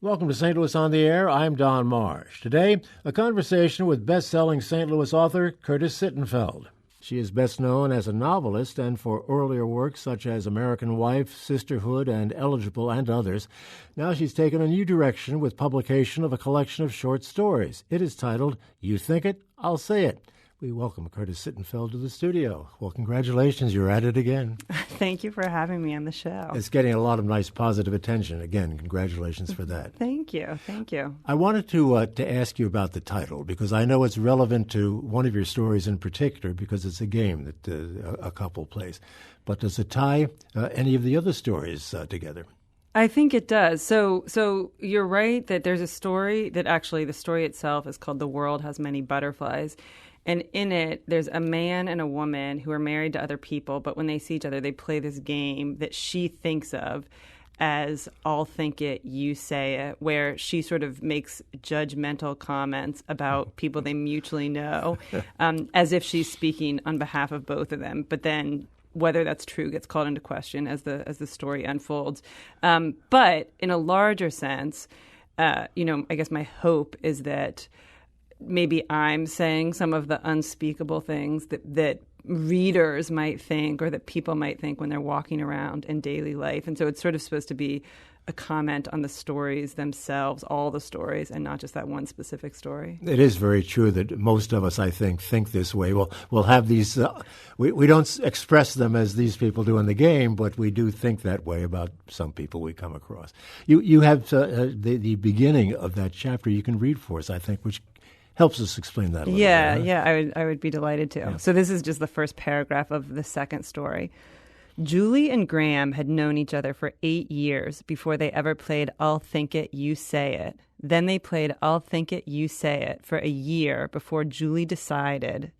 Welcome to St. Louis on the Air. I'm Don Marsh. Today, a conversation with best-selling St. Louis author Curtis Sittenfeld. She is best known as a novelist and for earlier works such as American Wife, Sisterhood, and Eligible, and others. Now she's taken a new direction with publication of a collection of short stories. It is titled, You Think It, I'll Say It. We welcome Curtis Sittenfeld to the studio. Well, congratulations. You're at it again. Thank you for having me on the show. It's getting a lot of nice positive attention. Again, congratulations for that. Thank you. Thank you. I wanted to ask you about the title because I know it's relevant to one of your stories in particular because it's a game that a couple plays. But does it tie any of the other stories together? I think it does. So you're right that there's a story that actually the story itself is called The World Has Many Butterflies. And in it, there's a man and a woman who are married to other people, but when they see each other, they play this game that she thinks of as I'll think it, you say it, where she sort of makes judgmental comments about people they mutually know, as if she's speaking on behalf of both of them. But then whether that's true gets called into question as the story unfolds. But in a larger sense, I guess my hope is that maybe I'm saying some of the unspeakable things that readers might think or that people might think when they're walking around in daily life. And so it's sort of supposed to be a comment on the stories themselves, all the stories, and not just that one specific story. It is very true that most of us, I think this way. We'll have these, we don't express them as these people do in the game, but we do think that way about some people we come across. You have the beginning of that chapter you can read for us, I think, which helps us explain that a little bit. Yeah, I would be delighted to. Yeah. So this is just the first paragraph of the second story. Julie and Graham had known each other for 8 years before they ever played I'll Think It, You Say It. Then they played I'll Think It, You Say It for a year before Julie decided,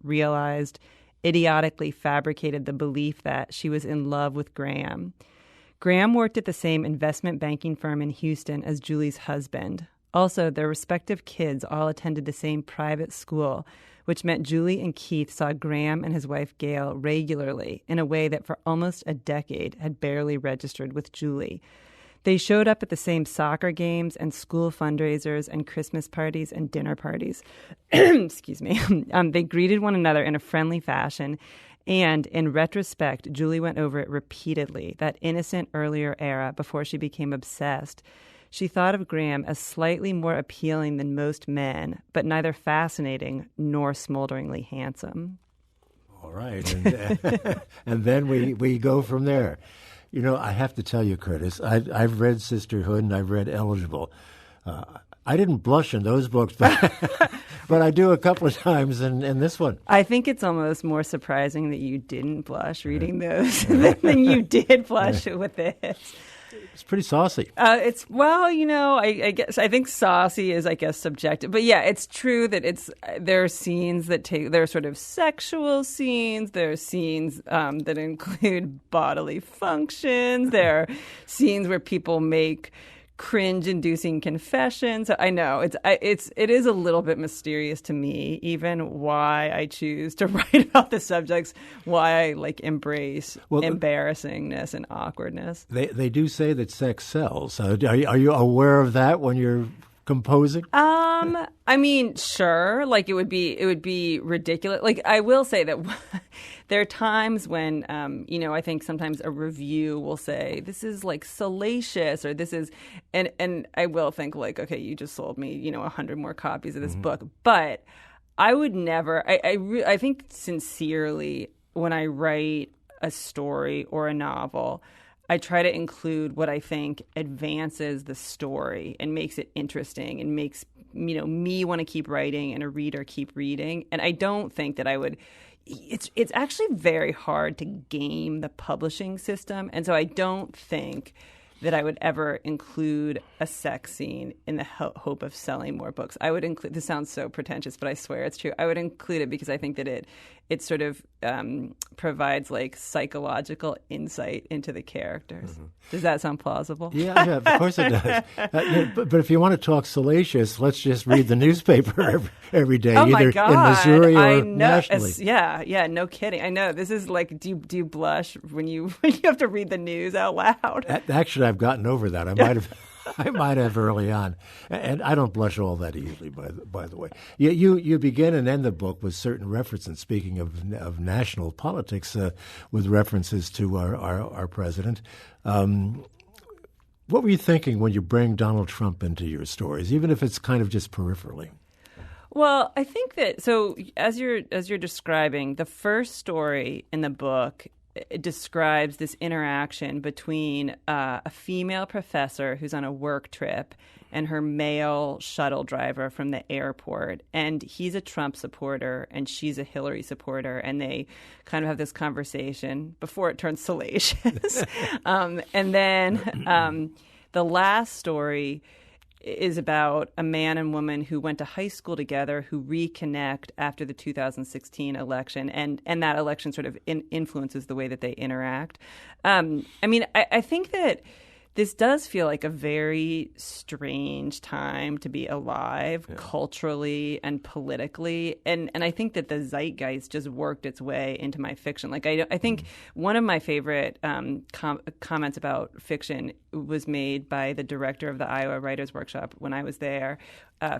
realized, idiotically fabricated the belief that she was in love with Graham. Graham worked at the same investment banking firm in Houston as Julie's husband. Also, their respective kids all attended the same private school, which meant Julie and Keith saw Graham and his wife Gail regularly in a way that for almost a decade had barely registered with Julie. They showed up at the same soccer games and school fundraisers and Christmas parties and dinner parties. Excuse me. They greeted one another in a friendly fashion. And in retrospect, Julie went over it repeatedly, that innocent earlier era before she became obsessed. She thought of Graham as slightly more appealing than most men, but neither fascinating nor smolderingly handsome. All right. And then we go from there. You know, I have to tell you, Curtis, I've read Sisterhood and I've read Eligible. I didn't blush in those books, but I do a couple of times in this one. I think it's almost more surprising that you didn't blush reading those than you did blush with this. It's pretty saucy. I think saucy is, subjective. But yeah, it's true that there are scenes there are sort of sexual scenes. There are scenes that include bodily functions. There are scenes where people make cringe-inducing confessions. So I know it is a little bit mysterious to me, even why I choose to write about the subjects, why I embrace embarrassingness and awkwardness. They do say that sex sells. Are you aware of that when you're composing? I mean, sure. It would be ridiculous. I will say that there are times when, I think sometimes a review will say this is salacious or this is, and I will think okay, you just sold me, 100 more copies of this book. But I would never. I think sincerely when I write a story or a novel, I try to include what I think advances the story and makes it interesting and makes, me want to keep writing and a reader keep reading. And I don't think that I would – it's actually very hard to game the publishing system. And so I don't think that I would ever include a sex scene in the hope of selling more books. I would include – this sounds so pretentious, but I swear it's true. I would include it because I think that it sort of provides psychological insight into the characters. Mm-hmm. Does that sound plausible? Yeah, of course it does. But if you want to talk salacious, let's just read the newspaper every day, either in Missouri or nationally. Yeah, no kidding. I know. This is do you blush when you have to read the news out loud? Actually, I've gotten over that. I might have. I might have early on, and I don't blush all that easily. By the way, you begin and end the book with certain references. Speaking of national politics, with references to our president. What were you thinking when you bring Donald Trump into your stories, even if it's kind of just peripherally? Well, I think that so as you're describing, the first story in the book, it describes this interaction between a female professor who's on a work trip and her male shuttle driver from the airport. And he's a Trump supporter and she's a Hillary supporter. And they kind of have this conversation before it turns salacious. And then the last story is about a man and woman who went to high school together who reconnect after the 2016 election, and that election sort of influences the way that they interact. I think that this does feel like a very strange time to be alive, culturally and politically, and I think that the zeitgeist just worked its way into my fiction. Like I think one of my favorite comments about fiction was made by the director of the Iowa Writers Workshop when I was there,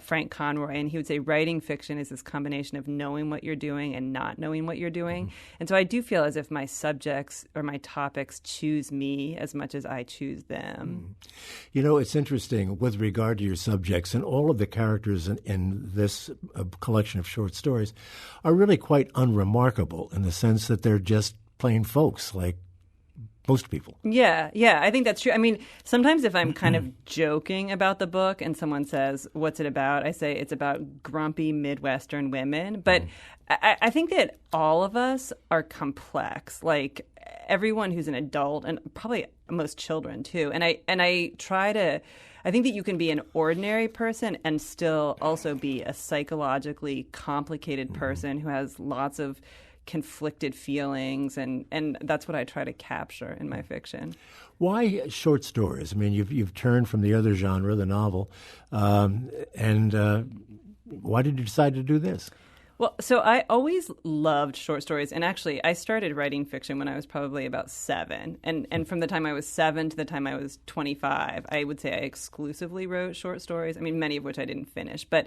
Frank Conroy, and he would say writing fiction is this combination of knowing what you're doing and not knowing what you're doing. Mm-hmm. And so I do feel as if my subjects or my topics choose me as much as I choose them. Mm-hmm. You know, it's interesting with regard to your subjects, and all of the characters in this collection of short stories are really quite unremarkable in the sense that they're just plain folks like most people. Yeah, I think that's true. I mean, sometimes if I'm kind of joking about the book and someone says, "What's it about?" I say it's about grumpy Midwestern women. But I think that all of us are complex. Like everyone who's an adult, and probably most children too. And I try to. I think that you can be an ordinary person and still also be a psychologically complicated person who has lots of conflicted feelings, and that's what I try to capture in my fiction. Why short stories? I mean, you've turned from the other genre, the novel, and why did you decide to do this? Well, so I always loved short stories, and actually I started writing fiction when I was probably about 7, and from the time I was 7 to the time I was 25, I would say I exclusively wrote short stories. I mean, many of which I didn't finish, but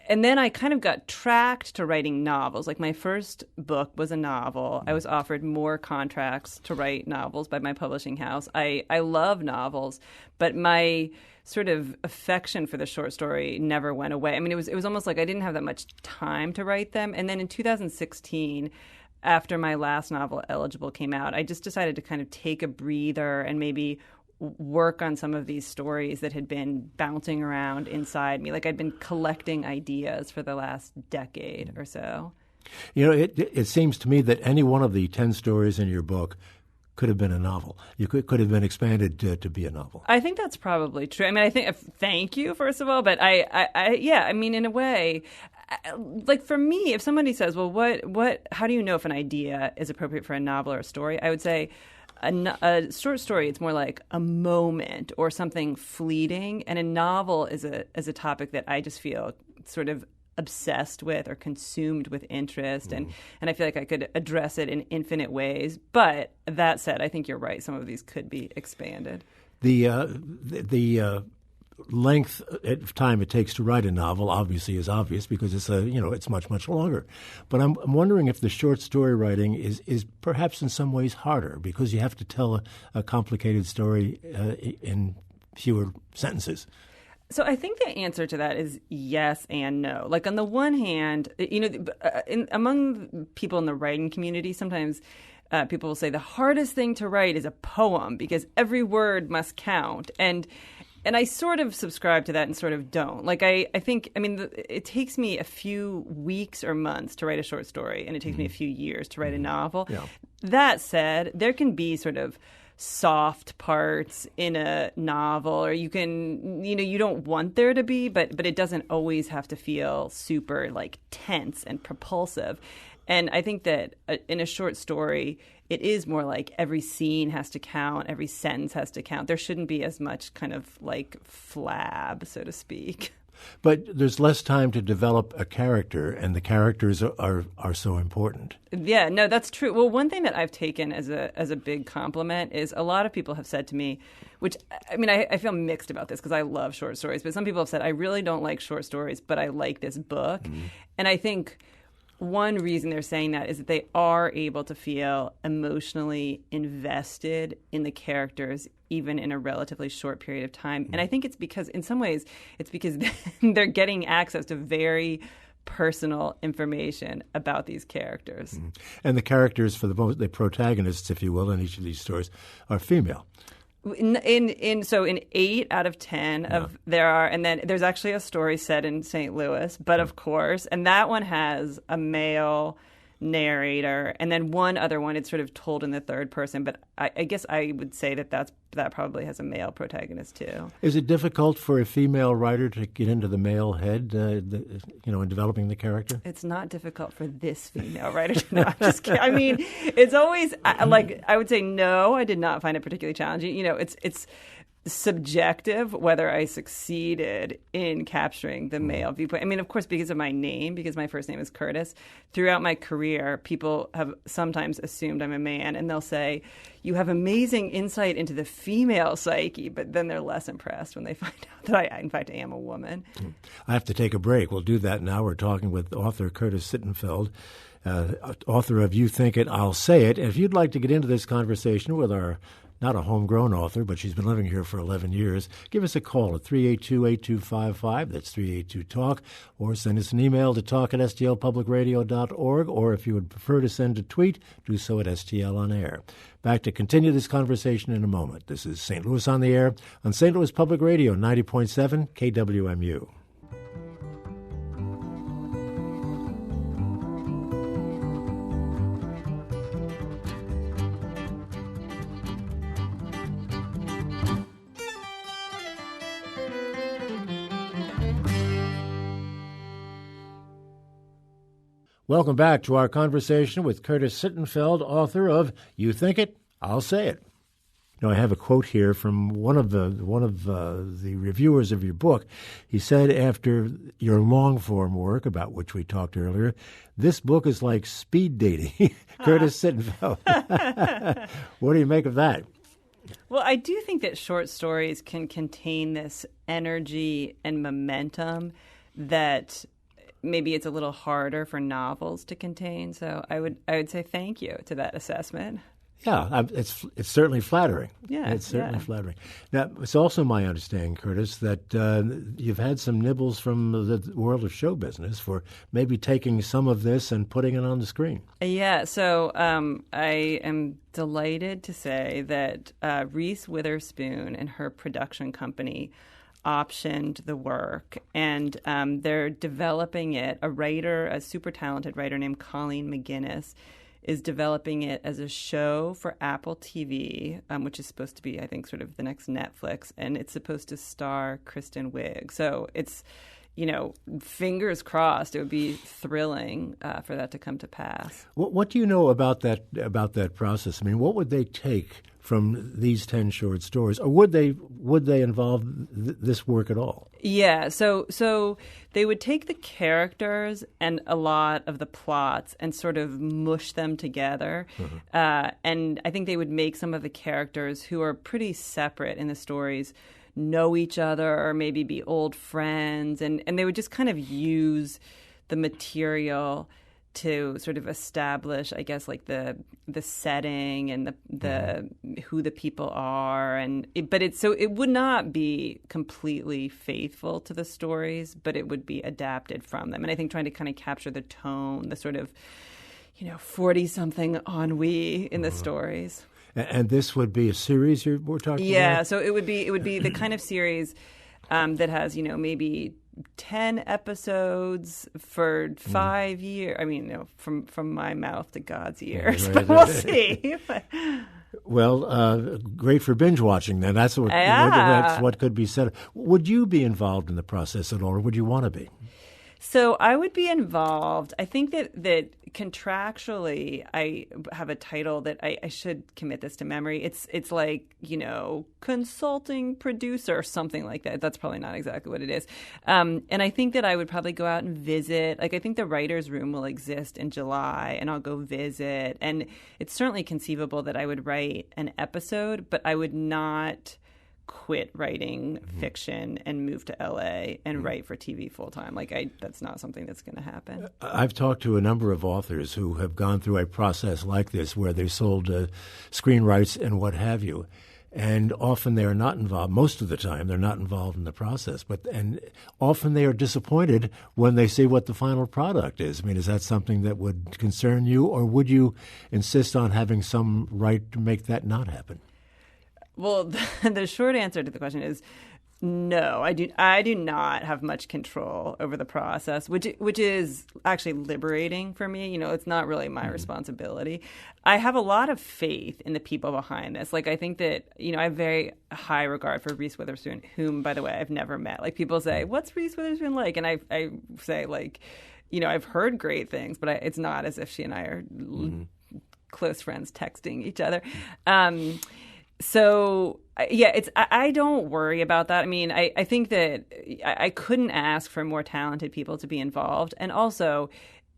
and then I kind of got tracked to writing novels. Like my first book was a novel. I was offered more contracts to write novels by my publishing house. I love novels, but my sort of affection for the short story never went away. I mean, it was almost like I didn't have that much time to write them. And then in 2016, after my last novel, Eligible, came out, I just decided to kind of take a breather and maybe work on some of these stories that had been bouncing around inside me. Like I'd been collecting ideas for the last decade or so. You know, it seems to me that any one of the 10 stories in your book could have been a novel. You could have been expanded to be a novel. I think that's probably true. I mean, I think thank you, first of all, but I mean, in a way, like for me, if somebody says, well, how do you know if an idea is appropriate for a novel or a story? I would say a short story, it's more like a moment or something fleeting, and a novel is a topic that I just feel sort of obsessed with or consumed with interest, and I feel like I could address it in infinite ways. But that said, I think you're right. Some of these could be expanded. The length of time it takes to write a novel obviously is obvious because it's much longer. But I'm wondering if the short story writing is perhaps in some ways harder because you have to tell a complicated story in fewer sentences. So I think the answer to that is yes and no. Like on the one hand, among people in the writing community, sometimes people will say the hardest thing to write is a poem because every word must count. And I sort of subscribe to that and sort of don't. Like, I think, it takes me a few weeks or months to write a short story, and it takes me a few years to write a novel. Yeah. That said, there can be sort of soft parts in a novel, or you can, you don't want there to be, but it doesn't always have to feel super, like, tense and propulsive. And I think that in a short story, it is more like every scene has to count, every sentence has to count. There shouldn't be as much kind of like flab, so to speak. But there's less time to develop a character, and the characters are so important. Yeah, no, that's true. Well, one thing that I've taken as a big compliment is a lot of people have said to me, which, I mean, I feel mixed about this because I love short stories, but some people have said, I really don't like short stories, but I like this book. Mm-hmm. And I think one reason they're saying that is that they are able to feel emotionally invested in the characters, even in a relatively short period of time. And I think it's because, in some ways, it's because they're getting access to very personal information about these characters. Mm-hmm. And the characters, for the protagonists, if you will, in each of these stories, are female. In 8 out of 10 of there are, and then there's actually a story set in St. Louis, but of course, and that one has a male narrator, and then one other one, it's sort of told in the third person, but I guess I would say that probably has a male protagonist too. Is it difficult for a female writer to get into the male head, in developing the character? It's not difficult for this female writer. No, I'm just kidding. I mean, it's always, I would say no, I did not find it particularly challenging. It's subjective whether I succeeded in capturing the male viewpoint. I mean, of course, because of my name, because my first name is Curtis, throughout my career, people have sometimes assumed I'm a man, and they'll say, you have amazing insight into the female psyche, but then they're less impressed when they find out that I, in fact, am a woman. I have to take a break. We'll do that now. We're talking with author Curtis Sittenfeld, author of You Think It, I'll Say It. And if you'd like to get into this conversation with our not a homegrown author, but she's been living here for 11 years. Give us a call at 382-8255, that's 382-TALK, or send us an email to talk@stlpublicradio.org, or if you would prefer to send a tweet, do so at STL On Air. Back to continue this conversation in a moment. This is St. Louis on the Air on St. Louis Public Radio, 90.7 KWMU. Welcome back to our conversation with Curtis Sittenfeld, author of You Think It, I'll Say It. I have a quote here from one of the reviewers of your book. He said, after your long-form work, about which we talked earlier, this book is like speed dating. Curtis Sittenfeld. What do you make of that? Well, I do think that short stories can contain this energy and momentum that maybe it's a little harder for novels to contain. So I would say thank you to that assessment. Yeah, it's certainly flattering. Yeah, it's certainly flattering. Now, it's also my understanding, Curtis, that you've had some nibbles from the world of show business for maybe taking some of this and putting it on the screen. Yeah, so I am delighted to say that Reese Witherspoon and her production company optioned the work, and they're developing it. A super talented writer named Colleen McGinnis is developing it as a show for Apple TV, which is supposed to be, I think, sort of the next Netflix, and it's supposed to star Kristen Wiig. So it's, fingers crossed. It would be thrilling for that to come to pass. What do you know about that process? I mean, what would they take from these 10 short stories, or would they involve this work at all? Yeah, so they would take the characters and a lot of the plots and sort of mush them together. Mm-hmm. And I think they would make some of the characters who are pretty separate in the stories know each other or maybe be old friends, and they would just kind of use the material to sort of establish, I guess, like the setting and the who the people are, but it would not be completely faithful to the stories, but it would be adapted from them. And I think trying to kind of capture the tone, the sort of 40-something ennui in the stories. And this would be a series we're talking about? Yeah, so it would be the kind of series that has maybe 10 episodes for 5 years. I mean, from my mouth to God's ears, but we'll see. Well, great for binge watching then. That's what could be said. Would you be involved in the process at all, or would you want to be? So I would be involved. I think that contractually, I have a title that I should commit this to memory. It's like, consulting producer or something like that. That's probably not exactly what it is. And I think that I would probably go out and visit. Like, I think the writer's room will exist in July, and I'll go visit. And it's certainly conceivable that I would write an episode, but I would not quit writing fiction and move to LA and write for TV full time. That's not something that's going to happen. I've talked to a number of authors who have gone through a process like this where they sold screen rights and what have you. And often they are not involved. Most of the time they're not involved in the process. And often they are disappointed when they see what the final product is. I mean, is that something that would concern you, or would you insist on having some right to make that not happen? Well, the short answer to the question is no. I do not have much control over the process, which is actually liberating for me. It's not really my responsibility. I have a lot of faith in the people behind this. I think that, I have very high regard for Reese Witherspoon, whom, by the way, I've never met. People say, "What's Reese Witherspoon like?" And I say, I've heard great things, but it's not as if she and I are close friends texting each other. So, I don't worry about that. I mean, I think that I couldn't ask for more talented people to be involved. And also,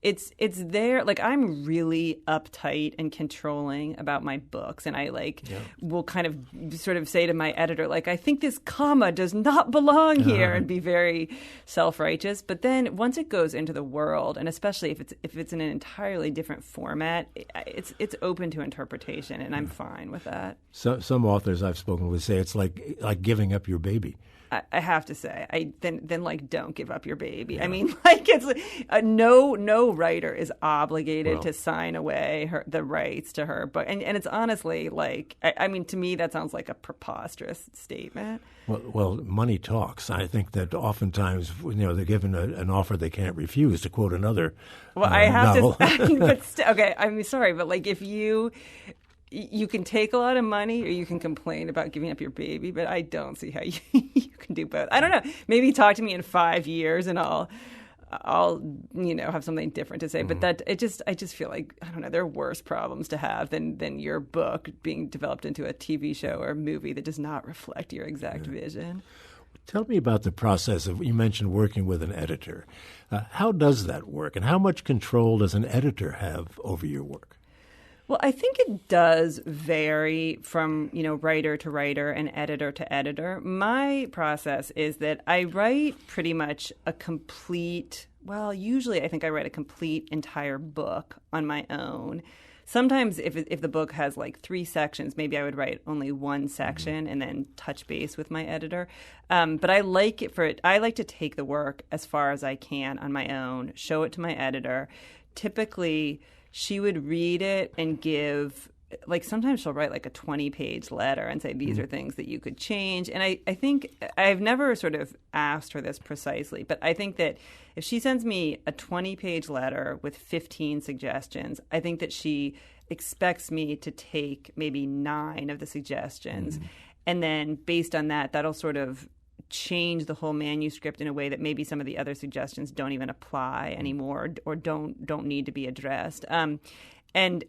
it's there. I'm really uptight and controlling about my books. And I will kind of sort of say to my editor, I think this comma does not belong here, and be very self-righteous. But then once it goes into the world, and especially if it's in an entirely different format, it's open to interpretation, and I'm fine with that. So, some authors I've spoken with say it's like giving up your baby. I have to say, then don't give up your baby. Yeah. I mean, it's no writer is obligated to sign away the rights to her book, and it's honestly to me that sounds like a preposterous statement. Well, money talks. I think that oftentimes they're given an offer they can't refuse. To quote another, I have novel. To. But okay, I'm sorry, but if you can take a lot of money, or you can complain about giving up your baby, but I don't see how you can do both. I don't know. Maybe talk to me in 5 years, and I'll have something different to say. But I just feel like, I don't know, there are worse problems to have than your book being developed into a TV show or a movie that does not reflect your exact vision. Tell me about the process of, you mentioned working with an editor. How does that work, and how much control does an editor have over your work? Well, I think it does vary from, writer to writer and editor to editor. My process is that I write pretty much usually I think I write a complete entire book on my own. Sometimes if the book has 3 sections, maybe I would write only one section and then touch base with my editor. But I like to take the work as far as I can on my own, show it to my editor. Typically, she would read it and give, sometimes she'll write a 20-page letter and say, these are things that you could change. And I think I've never sort of asked her this precisely, but I think that if she sends me a 20-page letter with 15 suggestions, I think that she expects me to take maybe 9 of the suggestions. And then based on that, that'll sort of change the whole manuscript in a way that maybe some of the other suggestions don't even apply anymore, or don't need to be addressed. And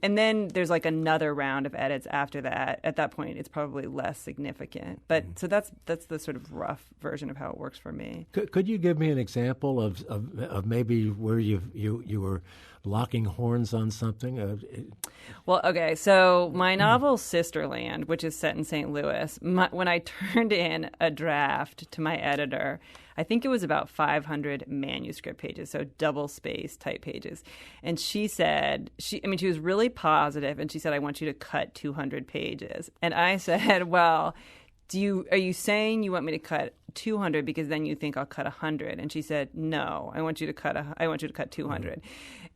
then there's another round of edits after that. At that point, it's probably less significant. But so that's the sort of rough version of how it works for me. Could you give me an example of maybe where you were locking horns on something? Well, okay. So my novel Sisterland, which is set in St. Louis, when I turned in a draft to my editor, I think it was about 500 manuscript pages, so double-spaced type pages. And she said, she was really positive, and she said, I want you to cut 200 pages. And I said, well, are you saying you want me to cut 200 because then you think I'll cut 100? And she said, no, I want you to cut 200.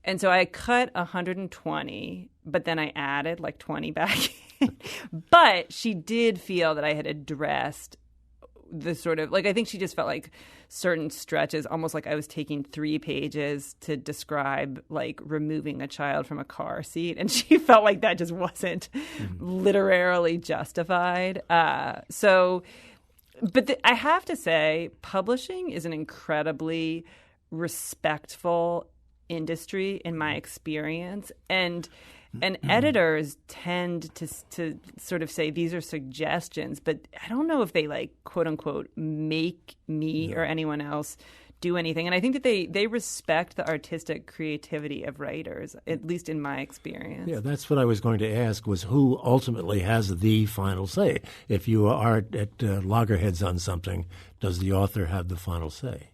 And so I cut 120, but then I added 20 back in. But she did feel that I had addressed the sort of, I think she just felt certain stretches, almost like I was taking 3 pages to describe removing a child from a car seat. And she felt like that just wasn't literarily justified. I have to say, publishing is an incredibly respectful industry in my experience, and editors tend to sort of say these are suggestions, but I don't know if they like quote unquote make me or anyone else do anything. And I think that they respect the artistic creativity of writers, at least in my experience. Yeah, that's what I was going to ask, was who ultimately has the final say? If you are at loggerheads on something, does the author have the final say?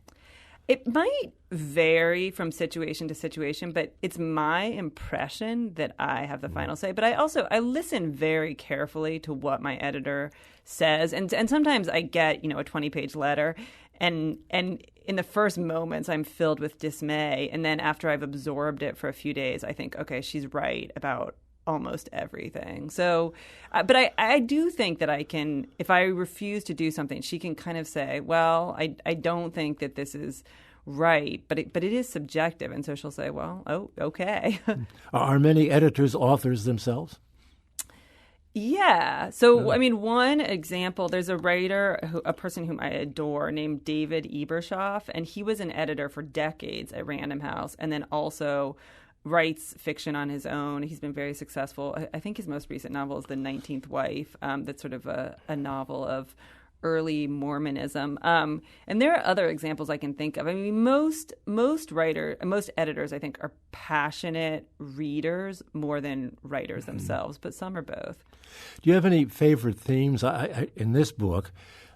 It might vary from situation to situation, but it's my impression that I have the final say. But I listen very carefully to what my editor says, and sometimes I get a 20-page letter, and in the first moments I'm filled with dismay, and then after I've absorbed it for a few days, I think, okay, she's right about almost everything. So, but I do think that I can, if I refuse to do something, she can kind of say, well, I don't think that this is right, but it is subjective. And so she'll say, well, oh, okay. Are many editors authors themselves? Yeah. So, I mean, one example, there's a writer, a person whom I adore named David Ebershoff, and he was an editor for decades at Random House, and then also writes fiction on his own. He's been very successful. I think his most recent novel is The 19th Wife. That's sort of a novel of early Mormonism. And there are other examples I can think of. I mean, most editors, I think, are passionate readers more than writers themselves, but some are both. Do you have any favorite themes? In this book,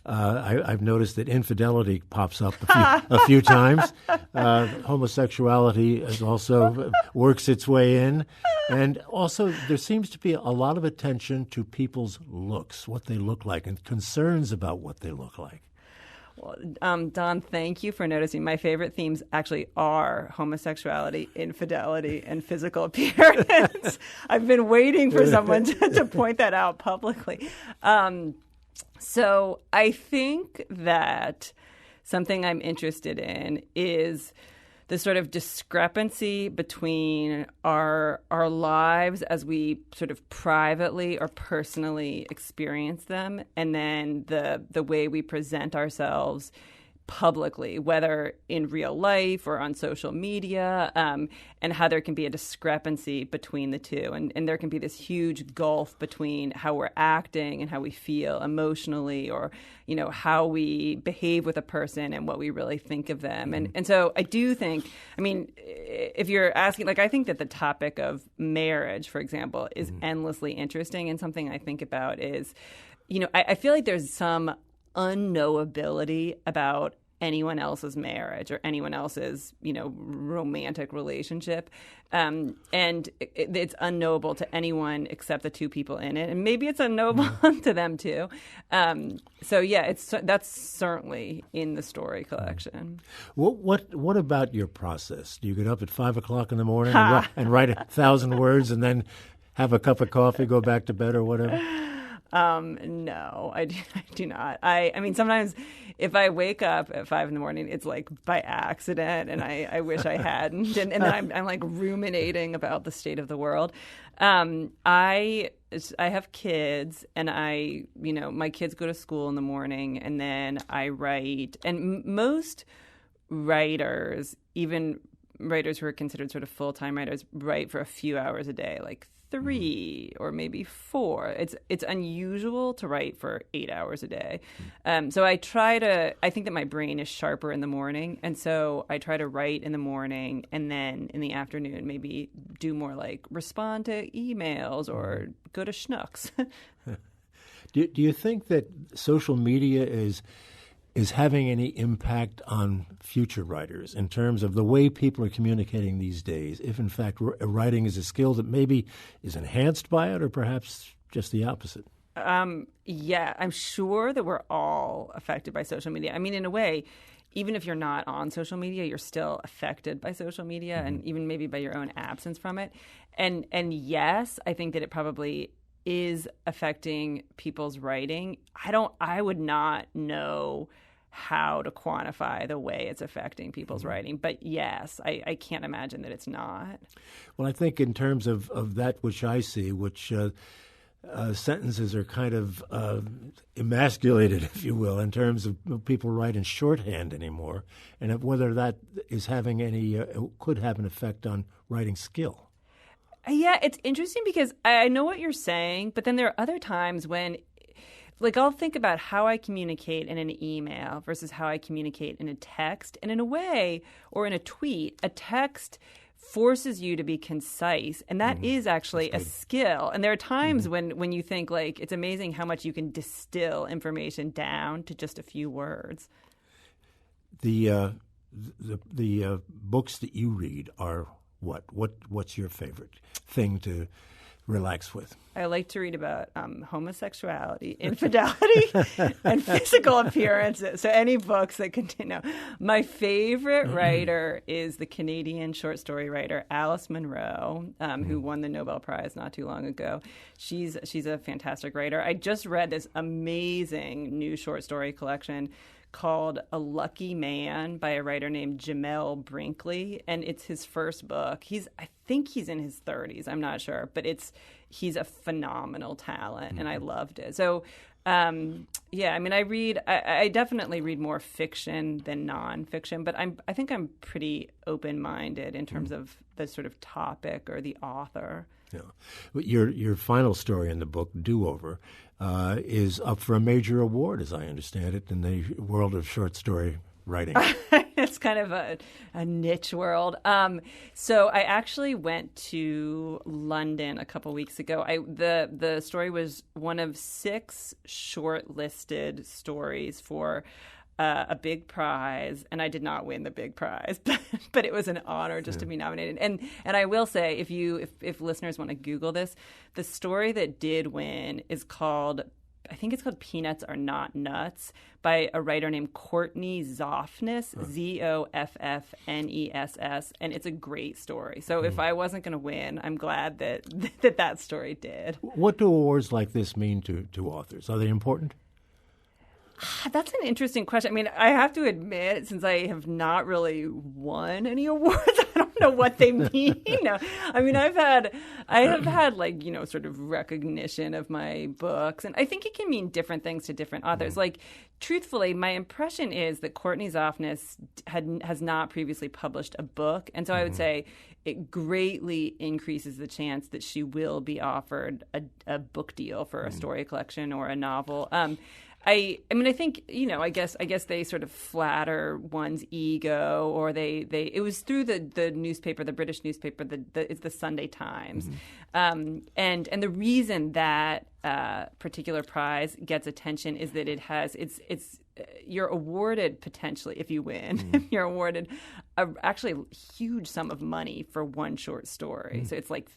I've noticed that infidelity pops up a few times. Homosexuality is also works its way in. And also there seems to be a lot of attention to people's looks, what they look like, and concerns about what they look like. Well, Don, thank you for noticing. My favorite themes actually are homosexuality, infidelity, and physical appearance. I've been waiting for someone to point that out publicly. So I think that something I'm interested in is the sort of discrepancy between our lives as we sort of privately or personally experience them, and then the way we present ourselves publicly, whether in real life or on social media, and how there can be a discrepancy between the two. And there can be this huge gulf between how we're acting and how we feel emotionally, or, how we behave with a person and what we really think of them. And so I do think, I mean, if you're asking, I think that the topic of marriage, for example, is endlessly interesting. And something I think about is, I feel like there's some unknowability about anyone else's marriage or anyone else's, romantic relationship. And it's unknowable to anyone except the two people in it. And maybe it's unknowable to them too. So yeah, that's certainly in the story collection. What about your process? Do you get up at 5 o'clock in the morning and write 1,000 words and then have a cup of coffee, go back to bed or whatever? No, I do not. I mean, sometimes if I wake up at 5 a.m, it's like by accident, and I wish I hadn't. And then I'm like ruminating about the state of the world. I have kids, and my kids go to school in the morning, and then I write. And most writers, even writers who are considered sort of full-time writers, write for a few hours a day, like 3 or maybe 4. It's unusual to write for 8 hours a day. So I think that my brain is sharper in the morning. And so I try to write in the morning, and then in the afternoon, maybe do more like respond to emails or go to Schnucks. Do you think that social media is having any impact on future writers in terms of the way people are communicating these days? If, in fact, writing is a skill that maybe is enhanced by it, or perhaps just the opposite? Yeah, I'm sure that we're all affected by social media. I mean, in a way, even if you're not on social media, you're still affected by social media, and even maybe by your own absence from it. And yes, I think that it probably is affecting people's writing. I would not know how to quantify the way it's affecting people's writing. But yes, I can't imagine that it's not. Well, I think in terms of that which I see, which sentences are kind of emasculated, if you will, in terms of people writing shorthand anymore, and whether that is having any could have an effect on writing skill. Yeah, it's interesting because I know what you're saying, but then there are other times when, like, I'll think about how I communicate in an email versus how I communicate in a text. And in a way, or in a tweet, a text forces you to be concise, and that is actually a skill. And there are times when you think, like, it's amazing how much you can distill information down to just a few words. The books that you read are what's your favorite thing to relax with? I like to read about homosexuality, infidelity, and physical appearances. So any books that contain. My favorite writer is the Canadian short story writer Alice Munro, who won the Nobel Prize not too long ago. She's a fantastic writer. I just read this amazing new short story collection called A Lucky Man by a writer named Jamel Brinkley, and it's his first book. I think he's in his 30s. I'm not sure, but he's a phenomenal talent, and I loved it. So, yeah, I mean, I definitely read more fiction than nonfiction, but I think I'm pretty open-minded in terms of the sort of topic or the author. Yeah. Your final story in the book, Do-Over, is up for a major award, as I understand it, in the world of short story writing. It's kind of a niche world. So I actually went to London a couple weeks ago. The story was one of 6 shortlisted stories for a big prize, and I did not win the big prize, but it was an honor just to be nominated. And I will say, if listeners want to Google this, the story that did win is called, I think it's called Peanuts Are Not Nuts, by a writer named Courtney Zoffness, Zoffness, and it's a great story. So if I wasn't going to win, I'm glad that story did. What do awards like this mean to authors? Are they important? That's an interesting question. I mean, I have to admit, since I have not really won any awards, I don't know what they mean. I mean, I have had like, sort of recognition of my books, and I think it can mean different things to different authors. Like, truthfully, my impression is that Courtney Zoffness has not previously published a book, and so I would say it greatly increases the chance that she will be offered a book deal for a story collection or a novel. I mean, I think, I guess they sort of flatter one's ego, or it was through the newspaper, the British newspaper, it's the Sunday Times. And the reason that particular prize gets attention is that you're awarded, potentially, if you win, you're awarded actually a huge sum of money for one short story. So it's like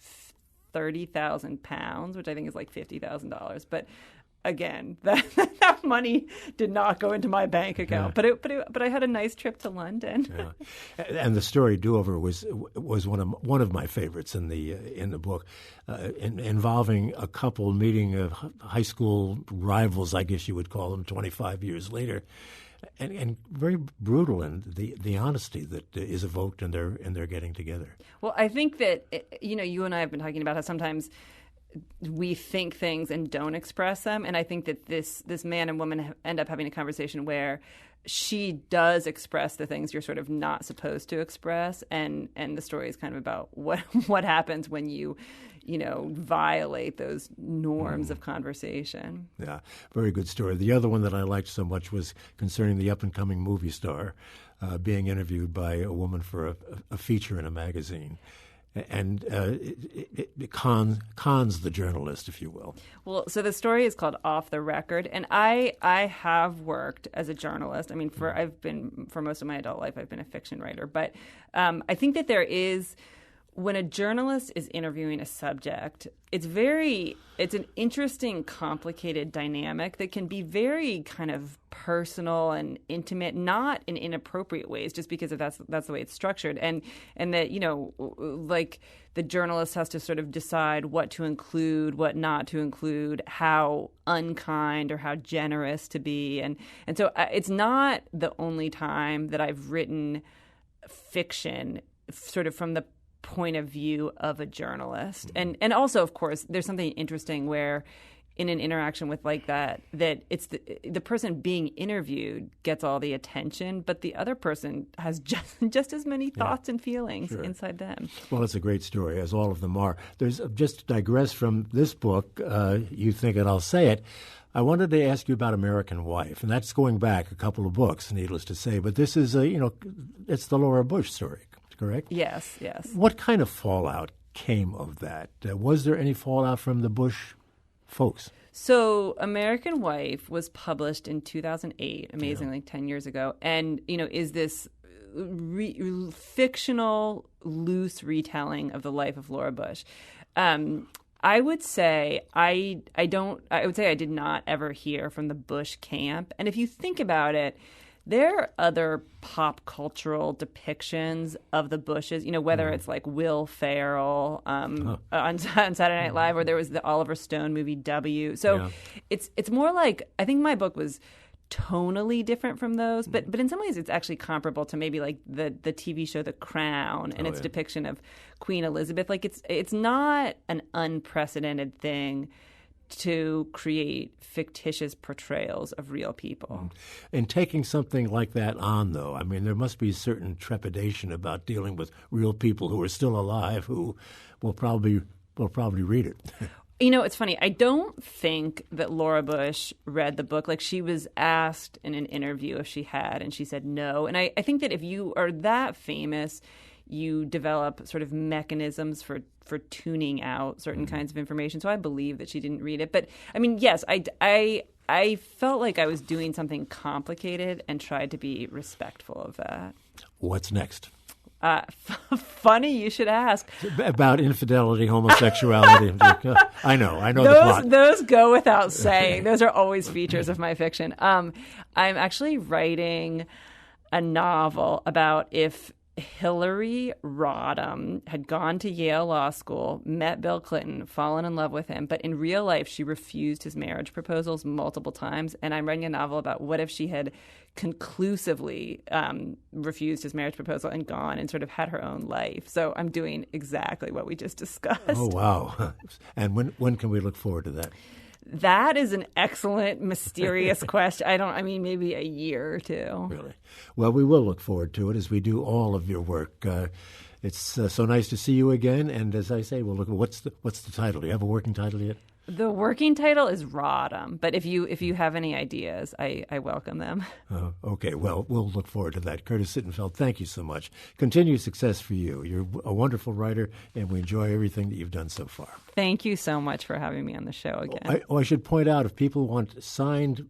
£30,000, which I think is like $50,000. But again, that money did not go into my bank account, but I had a nice trip to London. And the story Do-Over was one of my favorites in the book, involving a couple meeting high school rivals, I guess you would call them, 25 years later, and very brutal in the honesty that is evoked in their getting together. Well, I think that you and I have been talking about how sometimes we think things and don't express them. And I think that this man and woman end up having a conversation where she does express the things you're sort of not supposed to express. And the story is kind of about what happens when you violate those norms of conversation. Yeah, very good story. The other one that I liked so much was concerning the up-and-coming movie star being interviewed by a woman for a feature in a magazine. And it cons the journalist, if you will. Well, so the story is called Off the Record, and I have worked as a journalist. I mean, for most of my adult life, I've been a fiction writer. But I think that when a journalist is interviewing a subject, it's an interesting, complicated dynamic that can be very kind of personal and intimate, not in inappropriate ways, just because that's the way it's structured, and that like the journalist has to sort of decide what to include, what not to include, how unkind or how generous to be, and so it's not the only time that I've written fiction sort of from the point of view of a journalist. And also, of course, there's something interesting where in an interaction with like that it's the person being interviewed gets all the attention, but the other person has just as many thoughts and feelings inside them. Well, it's a great story, as all of them are. There's just to digress from this book, You Think It, I'll Say It. I wanted to ask you about American Wife, and that's going back a couple of books, needless to say. But this is it's the Laura Bush story, correct? Yes. What kind of fallout came of that? Was there any fallout from the Bush folks? So American Wife was published in 2008, amazingly, 10 years ago, and is this fictional, loose retelling of the life of Laura Bush. I would say I did not ever hear from the Bush camp, and if you think about it, there are other pop cultural depictions of the Bushes, whether it's like Will Ferrell on Saturday Night Live, or there was the Oliver Stone movie W. So it's more like, I think my book was tonally different from those, but in some ways it's actually comparable to maybe like the TV show The Crown and its depiction of Queen Elizabeth. Like it's not an unprecedented thing to create fictitious portrayals of real people. And taking something like that on, though, I mean, there must be certain trepidation about dealing with real people who are still alive who will probably read it. It's funny. I don't think that Laura Bush read the book. Like, she was asked in an interview if she had, and she said no. And I think that if you are that famous, you develop sort of mechanisms for tuning out certain kinds of information. So I believe that she didn't read it. But, I mean, yes, I felt like I was doing something complicated and tried to be respectful of that. What's next? Funny you should ask. About infidelity, homosexuality. I know the plot. Those go without saying. Those are always features of my fiction. I'm actually writing a novel about if Hillary Rodham had gone to Yale Law School, met Bill Clinton, fallen in love with him, but in real life she refused his marriage proposals multiple times. And I'm writing a novel about what if she had conclusively refused his marriage proposal and gone and sort of had her own life. So I'm doing exactly what we just discussed. Oh, wow. And when can we look forward to that? That is an excellent, mysterious question. Maybe a year or two. Really? Well, we will look forward to it as we do all of your work. It's so nice to see you again. And as I say, we'll look. What's the title? Do you have a working title yet? The working title is Rodham, but if you have any ideas, I welcome them. Okay, well, we'll look forward to that. Curtis Sittenfeld, thank you so much. Continued success for you. You're a wonderful writer, and we enjoy everything that you've done so far. Thank you so much for having me on the show again. I should point out, if people want signed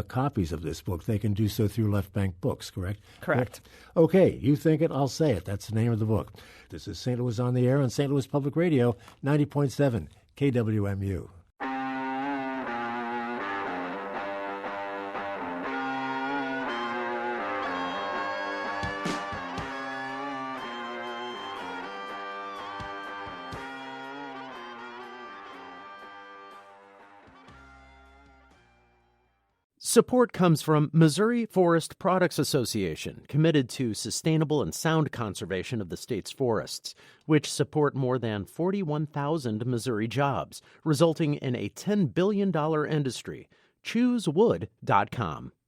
copies of this book, they can do so through Left Bank Books, correct? Correct. Okay, You Think It, I'll Say It. That's the name of the book. This is St. Louis on the Air on St. Louis Public Radio, 90.7 KWMU. Support comes from Missouri Forest Products Association, committed to sustainable and sound conservation of the state's forests, which support more than 41,000 Missouri jobs, resulting in a $10 billion industry. ChooseWood.com.